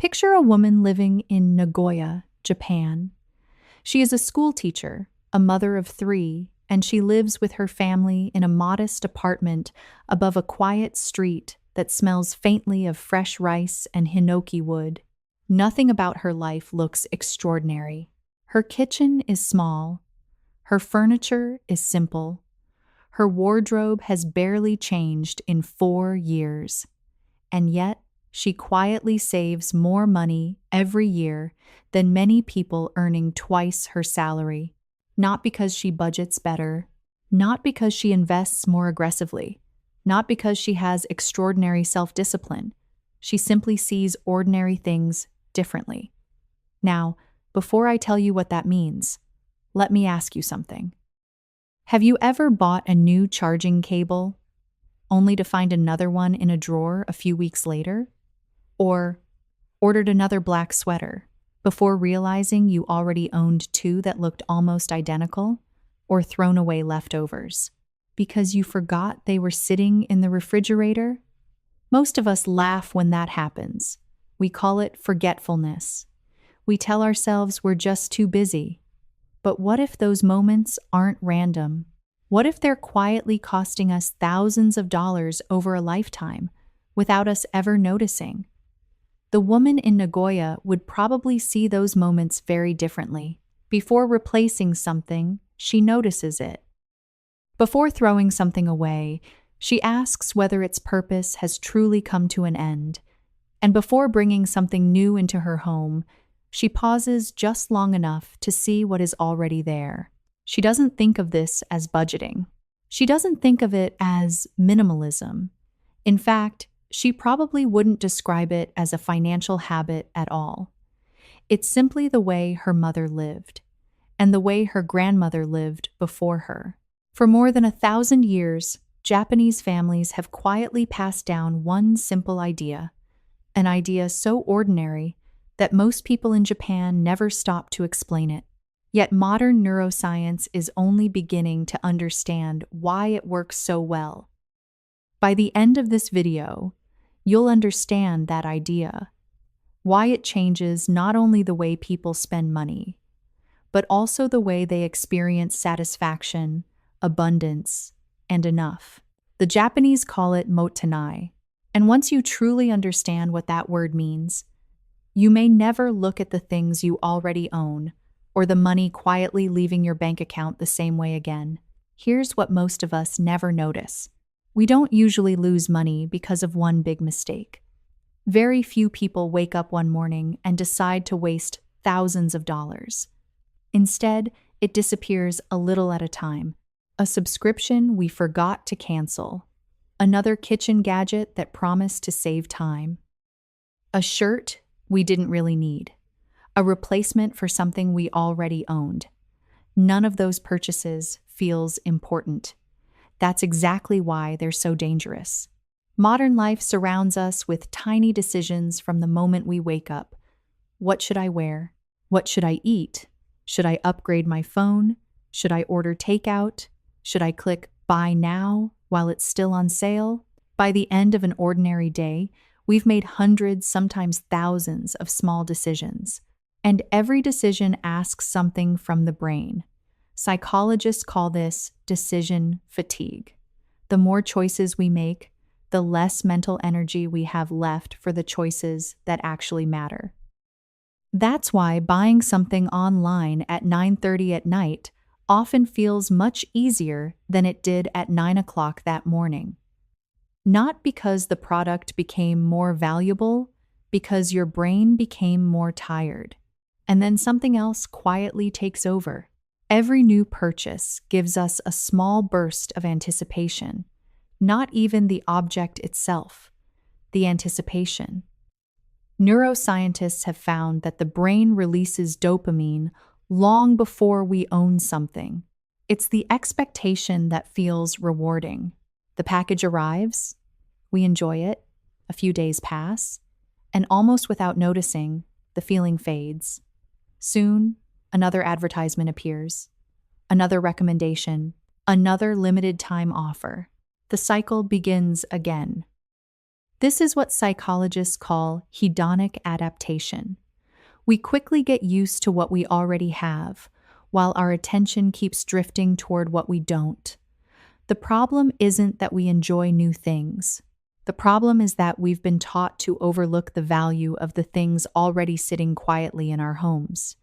Picture a woman living in Nagoya, Japan. She is a school teacher, a mother of three, and she lives with her family in a modest apartment above a quiet street that smells faintly of fresh rice and hinoki wood. Nothing about her life looks extraordinary. Her kitchen is small. Her furniture is simple. Her wardrobe has barely changed in 4 years. And yet, she quietly saves more money every year than many people earning twice her salary. Not because she budgets better, not because she invests more aggressively, not because she has extraordinary self-discipline. She simply sees ordinary things differently. Now, before I tell you what that means, let me ask you something. Have you ever bought a new charging cable only to find another one in a drawer a few weeks later? Or ordered another black sweater before realizing you already owned two that looked almost identical? Or thrown away leftovers because you forgot they were sitting in the refrigerator? Most of us laugh when that happens. We call it forgetfulness. We tell ourselves we're just too busy. But what if those moments aren't random? What if they're quietly costing us thousands of dollars over a lifetime without us ever noticing? The woman in Nagoya would probably see those moments very differently. Before replacing something, she notices it. Before throwing something away, she asks whether its purpose has truly come to an end. And before bringing something new into her home, she pauses just long enough to see what is already there. She doesn't think of this as budgeting. She doesn't think of it as minimalism. In fact, she probably wouldn't describe it as a financial habit at all. It's simply the way her mother lived, and the way her grandmother lived before her. For more than 1,000 years, Japanese families have quietly passed down one simple idea, an idea so ordinary that most people in Japan never stop to explain it. Yet modern neuroscience is only beginning to understand why it works so well. By the end of this video, you'll understand that idea, why it changes not only the way people spend money, but also the way they experience satisfaction, abundance, and enough. The Japanese call it Mottainai, and once you truly understand what that word means, you may never look at the things you already own or the money quietly leaving your bank account the same way again. Here's what most of us never notice. We don't usually lose money because of one big mistake. Very few people wake up one morning and decide to waste thousands of dollars. Instead, it disappears a little at a time. A subscription we forgot to cancel. Another kitchen gadget that promised to save time. A shirt we didn't really need. A replacement for something we already owned. None of those purchases feels important. That's exactly why they're so dangerous. Modern life surrounds us with tiny decisions from the moment we wake up. What should I wear? What should I eat? Should I upgrade my phone? Should I order takeout? Should I click buy now while it's still on sale? By the end of an ordinary day, we've made hundreds, sometimes thousands of small decisions. And every decision asks something from the brain. Psychologists call this decision fatigue. The more choices we make, the less mental energy we have left for the choices that actually matter. That's why buying something online at 9:30 at night often feels much easier than it did at 9 o'clock that morning. Not because the product became more valuable, because your brain became more tired. And then something else quietly takes over. Every new purchase gives us a small burst of anticipation, not even the object itself, the anticipation. Neuroscientists have found that the brain releases dopamine long before we own something. It's the expectation that feels rewarding. The package arrives, we enjoy it, a few days pass, and almost without noticing, the feeling fades. Soon, another advertisement appears, another recommendation, another limited time offer. The cycle begins again. This is what psychologists call hedonic adaptation. We quickly get used to what we already have, while our attention keeps drifting toward what we don't. The problem isn't that we enjoy new things. The problem is that we've been taught to overlook the value of the things already sitting quietly in our homes.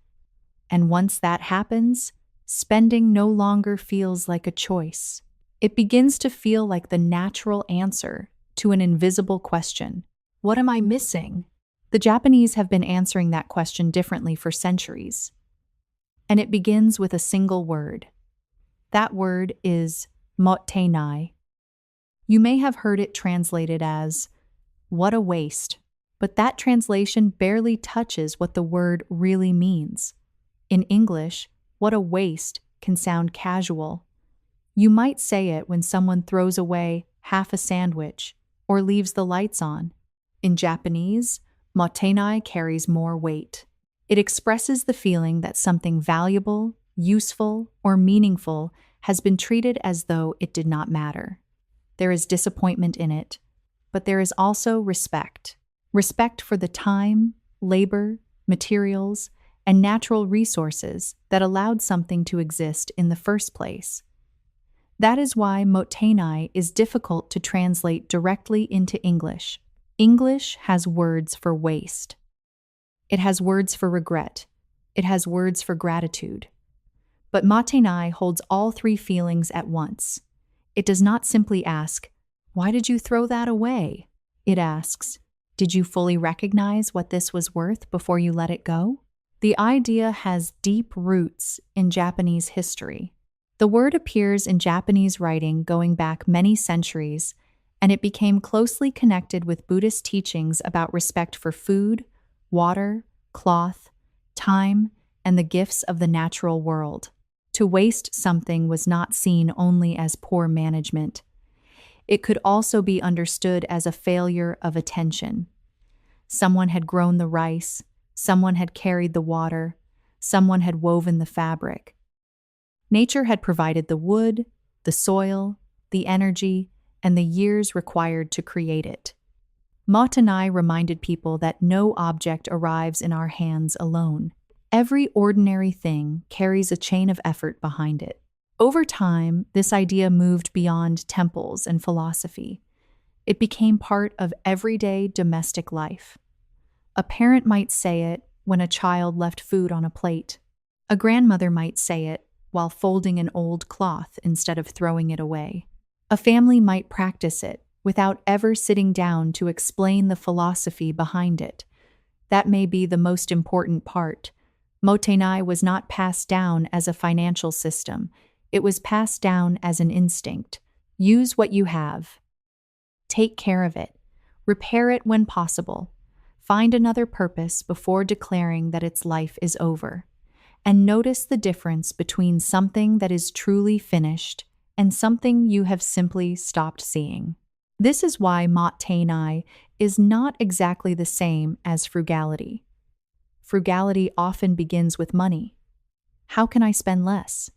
And once that happens, spending no longer feels like a choice. It begins to feel like the natural answer to an invisible question. What am I missing? The Japanese have been answering that question differently for centuries. And it begins with a single word. That word is Mottainai. You may have heard it translated as, "What a waste," but that translation barely touches what the word really means. In English, "what a waste" can sound casual. You might say it when someone throws away half a sandwich or leaves the lights on. In Japanese, Mottainai carries more weight. It expresses the feeling that something valuable, useful, or meaningful has been treated as though it did not matter. There is disappointment in it, but there is also respect. Respect for the time, labor, materials, and natural resources that allowed something to exist in the first place. That is why Mottainai is difficult to translate directly into English. English has words for waste. It has words for regret. It has words for gratitude. But Mottainai holds all three feelings at once. It does not simply ask, "Why did you throw that away?" It asks, "Did you fully recognize what this was worth before you let it go?" The idea has deep roots in Japanese history. The word appears in Japanese writing going back many centuries, and it became closely connected with Buddhist teachings about respect for food, water, cloth, time, and the gifts of the natural world. To waste something was not seen only as poor management. It could also be understood as a failure of attention. Someone had grown the rice, someone had carried the water, someone had woven the fabric. Nature had provided the wood, the soil, the energy, and the years required to create it. Mottainai reminded people that no object arrives in our hands alone. Every ordinary thing carries a chain of effort behind it. Over time, this idea moved beyond temples and philosophy. It became part of everyday domestic life. A parent might say it when a child left food on a plate. A grandmother might say it while folding an old cloth instead of throwing it away. A family might practice it without ever sitting down to explain the philosophy behind it. That may be the most important part. Mottainai was not passed down as a financial system. It was passed down as an instinct. Use what you have. Take care of it. Repair it when possible. Find another purpose before declaring that its life is over. And notice the difference between something that is truly finished and something you have simply stopped seeing. This is why Mottainai is not exactly the same as frugality. Frugality often begins with money. How can I spend less?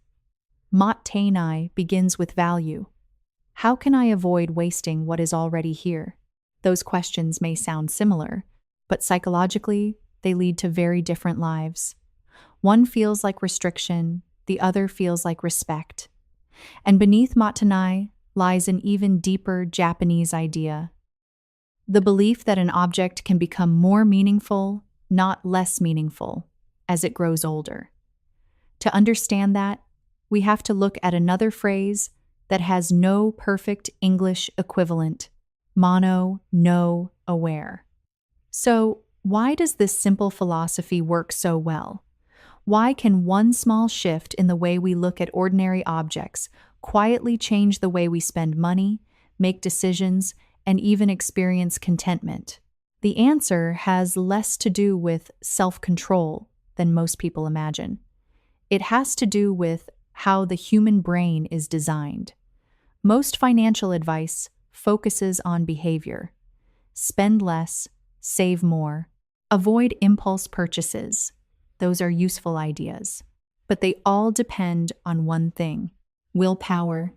Mottainai begins with value. How can I avoid wasting what is already here? Those questions may sound similar, but psychologically, they lead to very different lives. One feels like restriction, the other feels like respect. And beneath Mottainai lies an even deeper Japanese idea. The belief that an object can become more meaningful, not less meaningful, as it grows older. To understand that, we have to look at another phrase that has no perfect English equivalent: mono, no, aware. So, why does this simple philosophy work so well? Why can one small shift in the way we look at ordinary objects quietly change the way we spend money, make decisions, and even experience contentment? The answer has less to do with self-control than most people imagine. It has to do with how the human brain is designed. Most financial advice focuses on behavior. Spend less, save more, avoid impulse purchases. Those are useful ideas. But they all depend on one thing: willpower.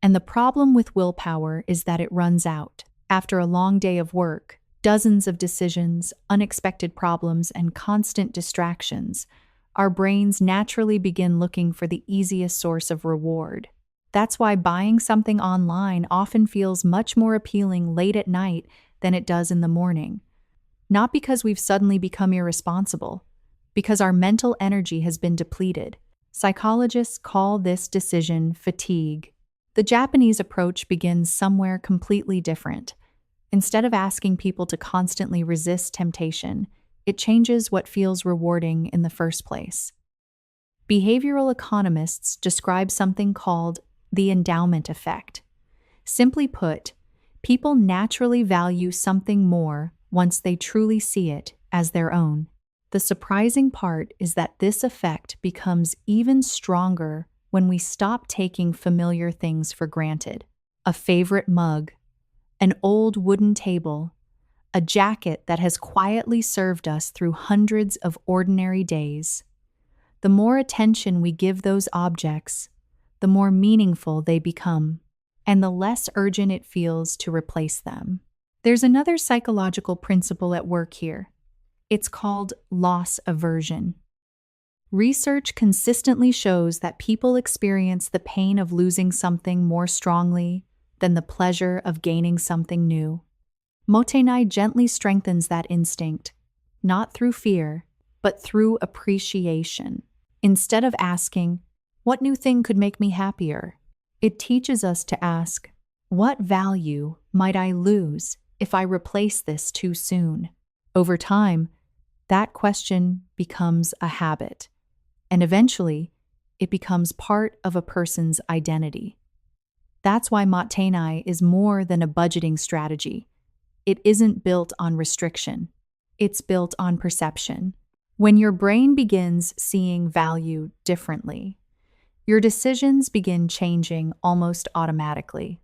And the problem with willpower is that it runs out. After a long day of work, dozens of decisions, unexpected problems, and constant distractions, our brains naturally begin looking for the easiest source of reward. That's why buying something online often feels much more appealing late at night than it does in the morning. Not because we've suddenly become irresponsible, because our mental energy has been depleted. Psychologists call this decision fatigue. The Japanese approach begins somewhere completely different. Instead of asking people to constantly resist temptation, it changes what feels rewarding in the first place. Behavioral economists describe something called the endowment effect. Simply put, people naturally value something more once they truly see it as their own. The surprising part is that this effect becomes even stronger when we stop taking familiar things for granted. A favorite mug, an old wooden table, a jacket that has quietly served us through hundreds of ordinary days. The more attention we give those objects, the more meaningful they become, and the less urgent it feels to replace them. There's another psychological principle at work here. It's called loss aversion. Research consistently shows that people experience the pain of losing something more strongly than the pleasure of gaining something new. Mottainai gently strengthens that instinct, not through fear, but through appreciation. Instead of asking, "What new thing could make me happier?" it teaches us to ask, "What value might I lose if I replace this too soon?" Over time, that question becomes a habit, and eventually, it becomes part of a person's identity. That's why Mottainai is more than a budgeting strategy. It isn't built on restriction. It's built on perception. When your brain begins seeing value differently, your decisions begin changing almost automatically.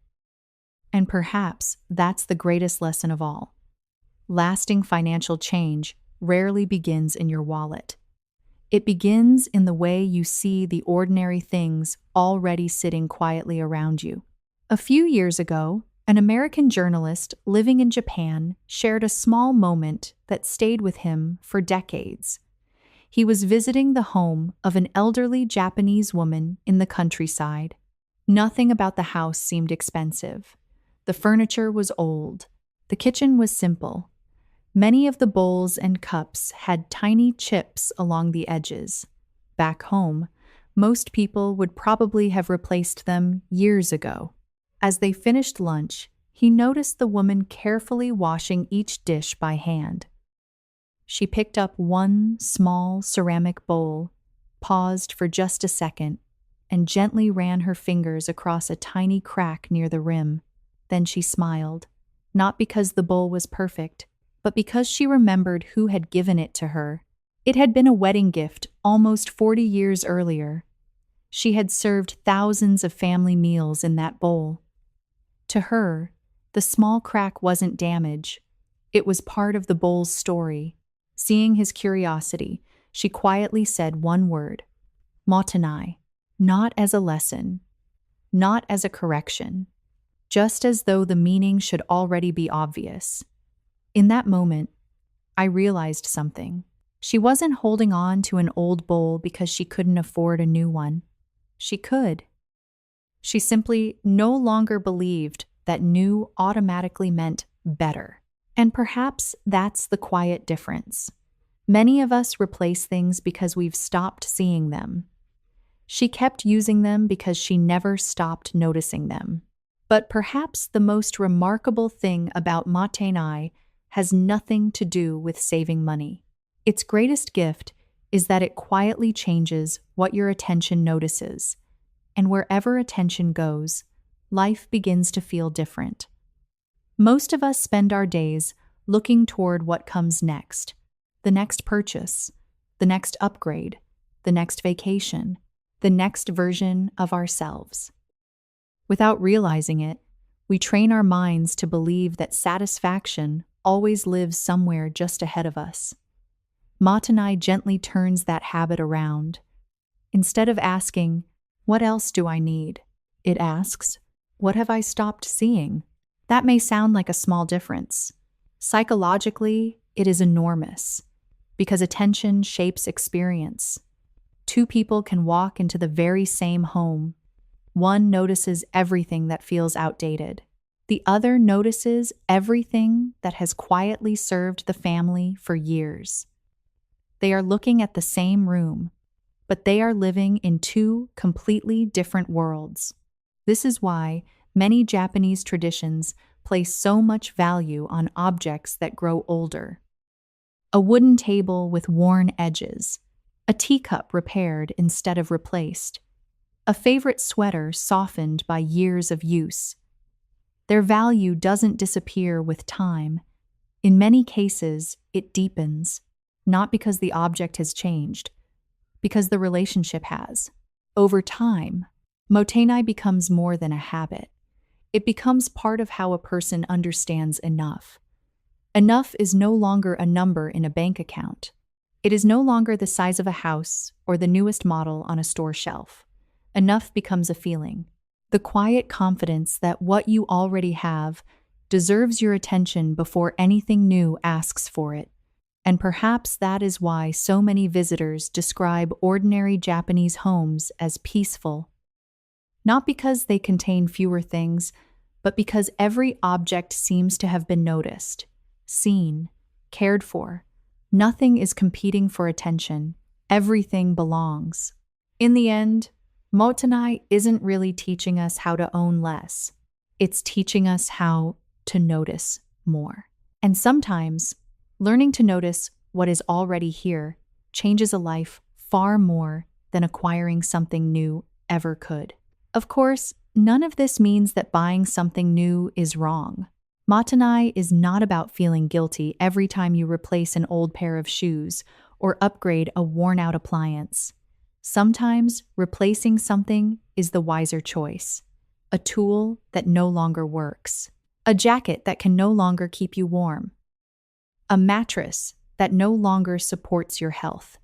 And perhaps that's the greatest lesson of all. Lasting financial change rarely begins in your wallet. It begins in the way you see the ordinary things already sitting quietly around you. A few years ago, an American journalist living in Japan shared a small moment that stayed with him for decades. He was visiting the home of an elderly Japanese woman in the countryside. Nothing about the house seemed expensive. The furniture was old. The kitchen was simple. Many of the bowls and cups had tiny chips along the edges. Back home, most people would probably have replaced them years ago. As they finished lunch, he noticed the woman carefully washing each dish by hand. She picked up one small ceramic bowl, paused for just a second, and gently ran her fingers across a tiny crack near the rim. Then she smiled, not because the bowl was perfect, but because she remembered who had given it to her. It had been a wedding gift almost 40 years earlier. She had served thousands of family meals in that bowl. To her, the small crack wasn't damage. It was part of the bowl's story. Seeing his curiosity, she quietly said one word, "Mottainai," not as a lesson, not as a correction, just as though the meaning should already be obvious. In that moment, I realized something. She wasn't holding on to an old bowl because she couldn't afford a new one. She could. She simply no longer believed that new automatically meant better. And perhaps that's the quiet difference. Many of us replace things because we've stopped seeing them. She kept using them because she never stopped noticing them. But perhaps the most remarkable thing about Mottainai has nothing to do with saving money. Its greatest gift is that it quietly changes what your attention notices. And wherever attention goes, life begins to feel different. Most of us spend our days looking toward what comes next, the next purchase, the next upgrade, the next vacation, the next version of ourselves. Without realizing it, we train our minds to believe that satisfaction always lives somewhere just ahead of us. Mottainai gently turns that habit around. Instead of asking, "What else do I need?" it asks, "What have I stopped seeing?" That may sound like a small difference. Psychologically, it is enormous because attention shapes experience. Two people can walk into the very same home. One notices everything that feels outdated. The other notices everything that has quietly served the family for years. They are looking at the same room, but they are living in two completely different worlds. This is why many Japanese traditions place so much value on objects that grow older. A wooden table with worn edges, a teacup repaired instead of replaced, a favorite sweater softened by years of use. Their value doesn't disappear with time. In many cases, it deepens, not because the object has changed, because the relationship has. Over time, Mottainai becomes more than a habit. It becomes part of how a person understands enough. Enough is no longer a number in a bank account. It is no longer the size of a house or the newest model on a store shelf. Enough becomes a feeling. The quiet confidence that what you already have deserves your attention before anything new asks for it. And perhaps that is why so many visitors describe ordinary Japanese homes as peaceful. Not because they contain fewer things, but because every object seems to have been noticed, seen, cared for. Nothing is competing for attention. Everything belongs. In the end, Mottainai isn't really teaching us how to own less. It's teaching us how to notice more. And sometimes, learning to notice what is already here changes a life far more than acquiring something new ever could. Of course, none of this means that buying something new is wrong. Mottainai is not about feeling guilty every time you replace an old pair of shoes or upgrade a worn-out appliance. Sometimes replacing something is the wiser choice. A tool that no longer works. A jacket that can no longer keep you warm. A mattress that no longer supports your health.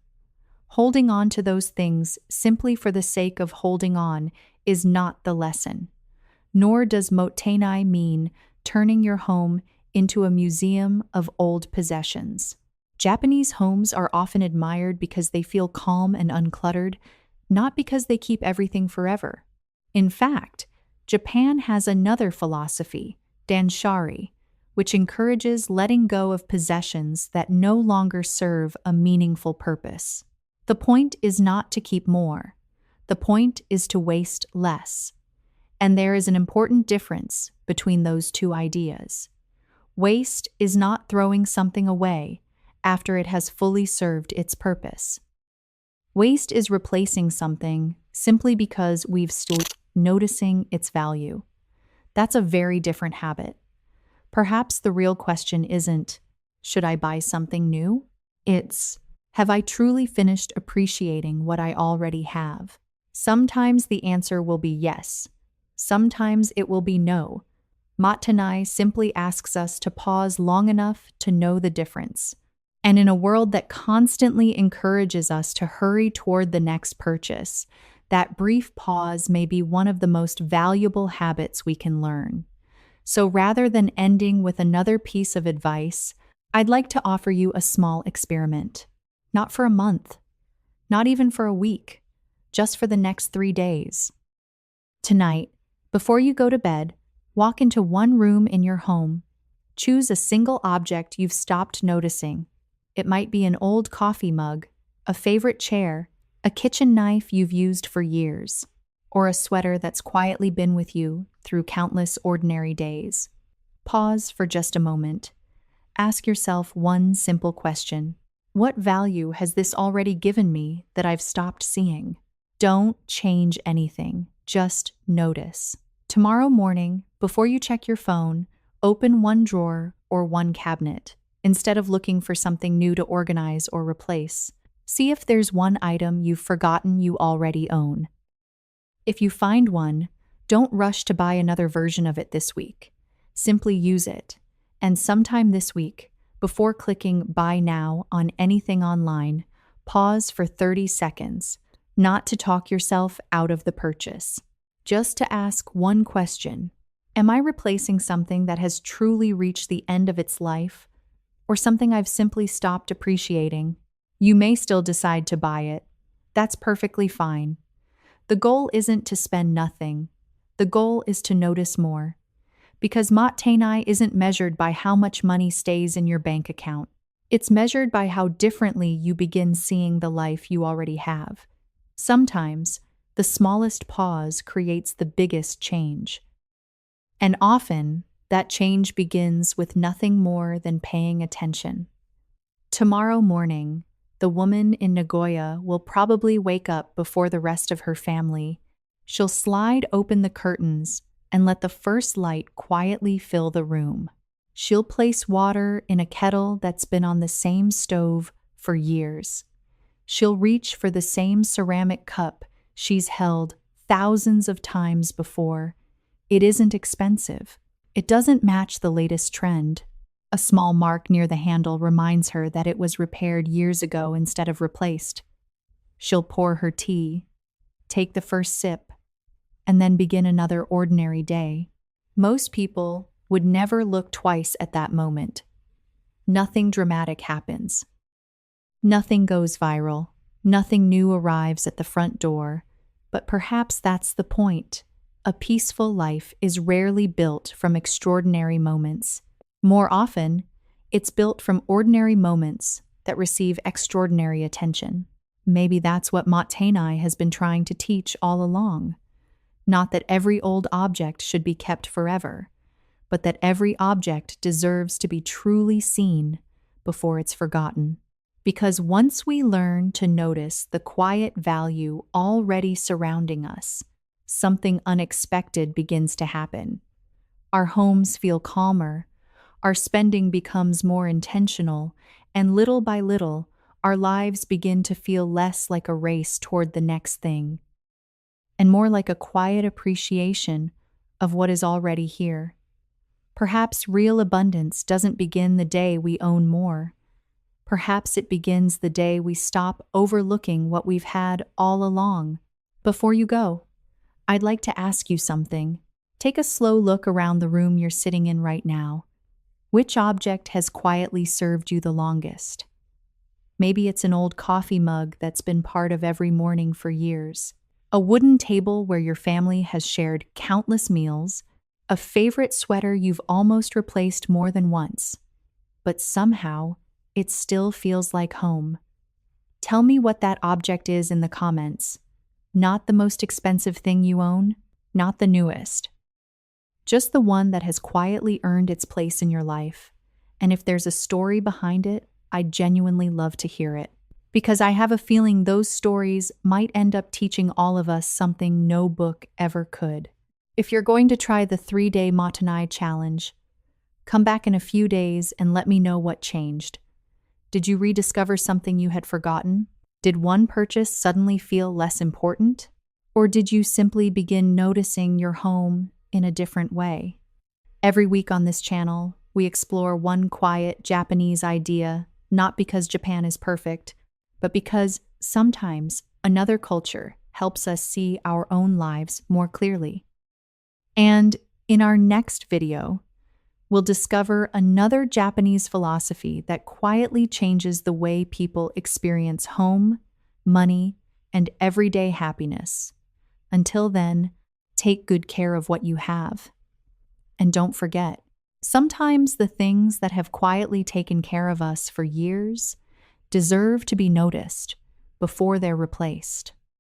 Holding on to those things simply for the sake of holding on is not the lesson. Nor does Mottainai mean turning your home into a museum of old possessions. Japanese homes are often admired because they feel calm and uncluttered, not because they keep everything forever. In fact, Japan has another philosophy, danshari, which encourages letting go of possessions that no longer serve a meaningful purpose. The point is not to keep more. The point is to waste less. And there is an important difference between those two ideas. Waste is not throwing something away after it has fully served its purpose. Waste is replacing something simply because we've stopped noticing its value. That's a very different habit. Perhaps the real question isn't, should I buy something new? It's, have I truly finished appreciating what I already have? Sometimes the answer will be yes. Sometimes it will be no. Mottainai simply asks us to pause long enough to know the difference. And in a world that constantly encourages us to hurry toward the next purchase, that brief pause may be one of the most valuable habits we can learn. So rather than ending with another piece of advice, I'd like to offer you a small experiment. Not for a month, not even for a week, just for the next 3 days. Tonight, before you go to bed, walk into one room in your home. Choose a single object you've stopped noticing. It might be an old coffee mug, a favorite chair, a kitchen knife you've used for years, or a sweater that's quietly been with you through countless ordinary days. Pause for just a moment. Ask yourself one simple question. What value has this already given me that I've stopped seeing? Don't change anything, just notice. Tomorrow morning, before you check your phone, open one drawer or one cabinet. Instead of looking for something new to organize or replace, see if there's one item you've forgotten you already own. If you find one, don't rush to buy another version of it this week. Simply use it. And sometime this week, before clicking Buy Now on anything online, pause for 30 seconds, not to talk yourself out of the purchase. Just to ask one question. Am I replacing something that has truly reached the end of its life, or something I've simply stopped appreciating? You may still decide to buy it. That's perfectly fine. The goal isn't to spend nothing. The goal is to notice more. Because Mottainai isn't measured by how much money stays in your bank account. It's measured by how differently you begin seeing the life you already have. Sometimes, the smallest pause creates the biggest change. And often, that change begins with nothing more than paying attention. Tomorrow morning, the woman in Nagoya will probably wake up before the rest of her family. She'll slide open the curtains and let the first light quietly fill the room. She'll place water in a kettle that's been on the same stove for years. She'll reach for the same ceramic cup she's held thousands of times before. It isn't expensive. It doesn't match the latest trend. A small mark near the handle reminds her that it was repaired years ago instead of replaced. She'll pour her tea, take the first sip, and then begin another ordinary day. Most people would never look twice at that moment. Nothing dramatic happens. Nothing goes viral. Nothing new arrives at the front door. But perhaps that's the point. A peaceful life is rarely built from extraordinary moments. More often, it's built from ordinary moments that receive extraordinary attention. Maybe that's what Mottainai has been trying to teach all along. Not that every old object should be kept forever, but that every object deserves to be truly seen before it's forgotten. Because once we learn to notice the quiet value already surrounding us, something unexpected begins to happen. Our homes feel calmer, our spending becomes more intentional, and little by little, our lives begin to feel less like a race toward the next thing, and more like a quiet appreciation of what is already here. Perhaps real abundance doesn't begin the day we own more. Perhaps it begins the day we stop overlooking what we've had all along. Before you go, I'd like to ask you something. Take a slow look around the room you're sitting in right now. Which object has quietly served you the longest? Maybe it's an old coffee mug that's been part of every morning for years. A wooden table where your family has shared countless meals. A favorite sweater you've almost replaced more than once. But somehow, it still feels like home. Tell me what that object is in the comments. Not the most expensive thing you own, not the newest. Just the one that has quietly earned its place in your life. And if there's a story behind it, I'd genuinely love to hear it. Because I have a feeling those stories might end up teaching all of us something no book ever could. If you're going to try the 3-day Mottainai challenge, come back in a few days and let me know what changed. Did you rediscover something you had forgotten? Did one purchase suddenly feel less important? Or did you simply begin noticing your home in a different way? Every week on this channel, we explore one quiet Japanese idea, not because Japan is perfect, but because sometimes another culture helps us see our own lives more clearly. And in our next video, we'll discover another Japanese philosophy that quietly changes the way people experience home, money, and everyday happiness. Until then, take good care of what you have. And don't forget, sometimes the things that have quietly taken care of us for years deserve to be noticed before they're replaced.